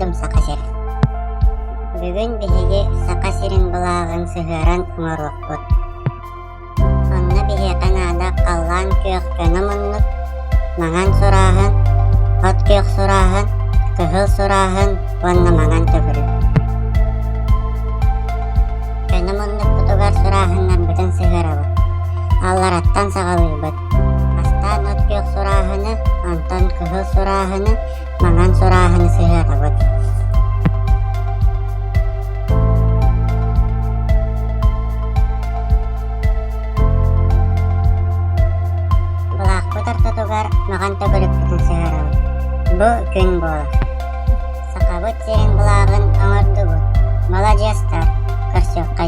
Оңордум сакасир. Бүгүн биһиги сакасирин былаагын сыһыаран оҥоруохпут. Онно биһиэхэн аада халлаан күөх көно муннук, маҥан сурааһын, хот күөх сурааһын, кыһыл сурааһын, уонна маҥан төгүрү. Көно муннук бутугар сурааһыннар бүтүн сыһыарабыт. Аллараттан саҕалыыбыт. Астаан хот күөх сурааһыны, онтон кыһыл сурааһыны, маҥан сурааһыны сыһыарабыт. Былаахпытар тутугар маҕан төгүрүппүтүн сыһыарабыт. Бу күн буолар. Сакабыт сирин былаагын оҥордубут. Молодецтар, көрсүөххэ